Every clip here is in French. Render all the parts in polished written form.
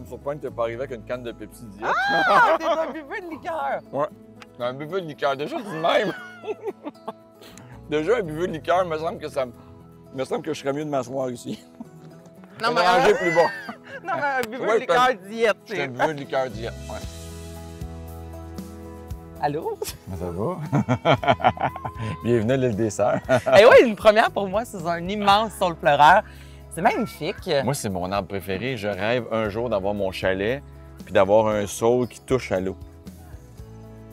Ça me surprend que tu n'es pas arrivé avec une canne de Pepsi Diet. Ah, t'es un buveux de liqueur! Ouais. Un buveux de liqueur, déjà du même. Déjà, un buveux de liqueur, me semble que je serais mieux de m'asseoir ici. Non, Un mais ranger plus bas. non, mais un buveux Ouais, de liqueur diète, Je suis un buveux de liqueur diète, ouais. Allô? Ça va? Bienvenue à l'île des Sœurs. Eh oui, une première pour moi, c'est un immense saule pleureur. C'est magnifique. Moi, c'est mon arbre préféré. Je rêve un jour d'avoir mon chalet puis d'avoir un saule qui touche à l'eau.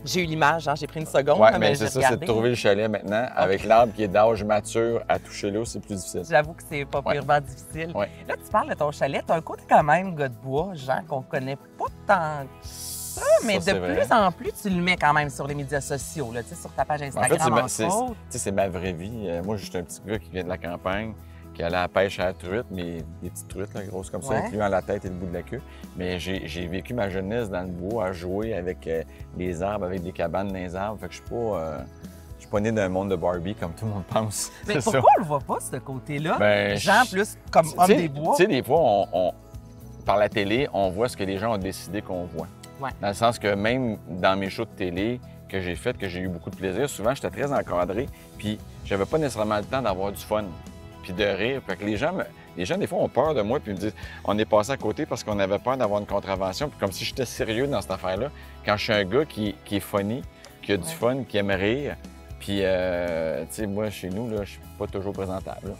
J'ai eu l'image, hein? J'ai pris une seconde, Ouais, mais j'ai c'est ça, c'est regardé. de trouver le chalet maintenant. Avec l'arbre qui est d'âge mature à toucher l'eau, c'est plus difficile. J'avoue que c'est pas purement difficile. Ouais. Là, tu parles de ton chalet. Tu as un côté quand même gars de bois, Jean, qu'on connaît pas tant que ça, mais Ça, de c'est plus vrai. en plus, tu le mets quand même sur les médias sociaux, là, tu sais, sur ta page En Instagram, fait, entre autres. c'est ma vraie vie. Moi, je suis un petit gars qui vient de la campagne, qui allait à la pêche à la truite, mais des petites truites là, grosses comme ça, Ouais. incluant la tête et le bout de la queue. Mais j'ai vécu ma jeunesse dans le bois à jouer avec les arbres, avec des cabanes dans les arbres. Fait que je suis pas né d'un monde de Barbie comme tout le monde pense. Mais C'est pourquoi ça. on le voit pas, ce côté-là? Ben, Jean, plus comme homme Tu sais- des bois. Tu sais, des fois, par la télé, on voit ce que les gens ont décidé qu'on voit. Ouais. Dans le sens que même dans mes shows de télé que j'ai fait, que j'ai eu beaucoup de plaisir, souvent, j'étais très encadré, puis j'avais pas nécessairement le temps d'avoir du fun, puis de rire. Fait que les gens, des fois, ont peur de moi, puis me disent « On est passé à côté parce qu'on avait peur d'avoir une contravention. » Puis comme si j'étais sérieux dans cette affaire-là. Quand je suis un gars qui est funny, qui a du fun, qui aime rire, puis, tu sais, moi, chez nous, là, je suis pas toujours présentable. Là.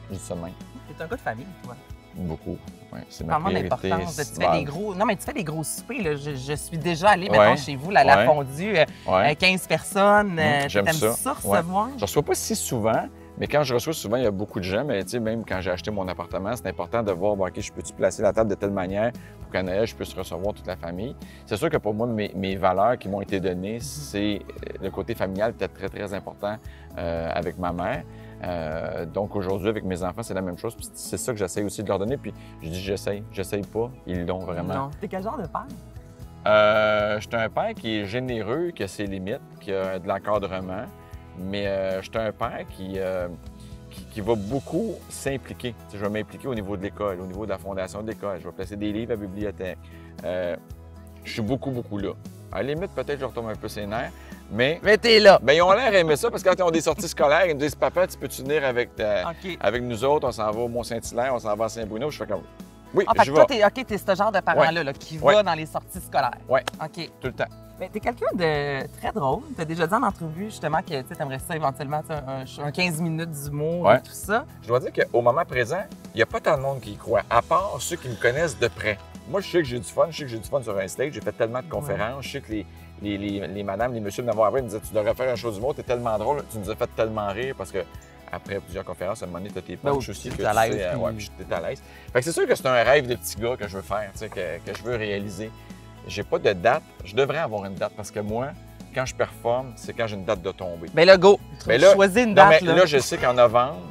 Je dis ça de même. T'es un gars de famille, toi. Beaucoup. Ouais, c'est ma Parle-moi de priorité. l'importance. Tu fais Bah, des gros... Non, mais tu fais des gros soupers, là. Je suis déjà allée, mettons, Ouais. chez vous, là, à la Ouais. fondue, ouais. 15 personnes. J'aime T'aimes ça. recevoir? Je reçois pas si souvent, mais quand je reçois souvent, il y a beaucoup de gens. Mais tu sais, même quand j'ai acheté mon appartement, c'est important de voir, bon, OK, je peux-tu placer la table de telle manière pour qu'à Noël, je puisse recevoir toute la famille. C'est sûr que pour moi, mes valeurs qui m'ont été données, c'est le côté familial peut-être très, très important avec ma mère. Donc aujourd'hui, avec mes enfants, c'est la même chose. Puis c'est ça que j'essaie aussi de leur donner. Puis je dis j'essaye pas. Ils l'ont vraiment. Non. T'es quel genre de père? Je suis un père qui est généreux, qui a ses limites, qui a de l'encadrement, mais je suis un père qui va beaucoup s'impliquer. Tu sais, je vais m'impliquer au niveau de l'école, au niveau de la fondation de l'école. Je vais placer des livres à la bibliothèque. Je suis beaucoup là. À la limite, peut-être que je retombe un peu ses nerfs, mais Mais t'es là. ben, ils ont l'air d'aimer ça parce que quand ils ont des sorties scolaires, ils me disent « Papa, tu peux-tu venir OK. avec nous autres? On s'en va au Mont-Saint-Hilaire, on s'en va à Saint-Bruno. » Je fais comme « Oui, Ah, fait je que vais. toi, t'es ce genre de parent-là là, qui va dans les sorties scolaires. Ouais. OK. Tout le temps. Mais t'es quelqu'un de très drôle. T'as déjà dit en entrevue, justement, que tu aimerais ça éventuellement, un 15 minutes d'humour Ouais. et tout ça. Je dois dire qu'au moment présent, il n'y a pas tant de monde qui y croit, à part ceux qui me connaissent de près. Moi, je sais que j'ai du fun. Je sais que j'ai du fun sur un stage. J'ai fait tellement de conférences. Je sais que les madames, les messieurs de m'avoir appris me disaient « Tu devrais faire un show d'humour, t'es tellement drôle. Tu nous as fait tellement rire parce que après plusieurs conférences, à un moment donné, tu as tes Ben punchs oui, aussi. t'es Que à tu l'aise, sais, puis- ouais, puis t'es à l'aise. Fait que c'est sûr que c'est un rêve de petit gars que je veux faire, tu sais, que je veux réaliser. J'ai pas de date. Je devrais avoir une date parce que moi, quand je performe, c'est quand j'ai une date de tombée. Ben là, go. Ben là, Choisis une non, date. mais là, je sais qu'en novembre,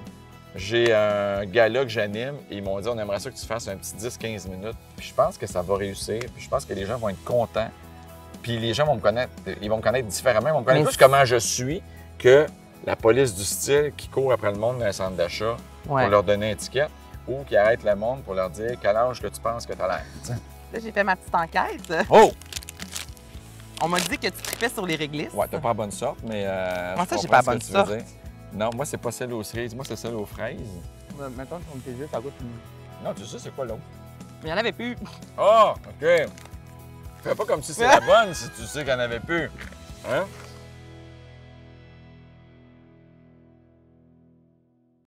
j'ai un gala que j'anime et ils m'ont dit on aimerait ça que tu fasses un petit 10-15 minutes. Puis je pense que ça va réussir. Puis je pense que les gens vont être contents. Puis les gens vont me connaître. Ils vont me connaître différemment. Ils vont me connaître Mais plus comment je suis que la police du style qui court après le monde dans un centre d'achat Ouais. pour leur donner une étiquette ou qui arrête le monde pour leur dire quel âge que tu penses que tu as l'air. tu sais. Là, j'ai fait ma petite enquête. Oh! On m'a dit que tu tripais sur les réglisses. Ouais, t'as pas la bonne sorte, mais. Comment je ça, j'ai comprends pas la ce que bonne tu veux sorte? dire. Non, moi, c'est pas celle aux cerises. Moi, c'est celle aux fraises. Mettons qu'on tes yeux, ça goûte. Non, tu sais, c'est quoi l'autre? Mais il n'y en avait plus. Ah, OK. Fais pas comme si c'est la bonne si tu sais qu'il n'y en avait plus. Hein?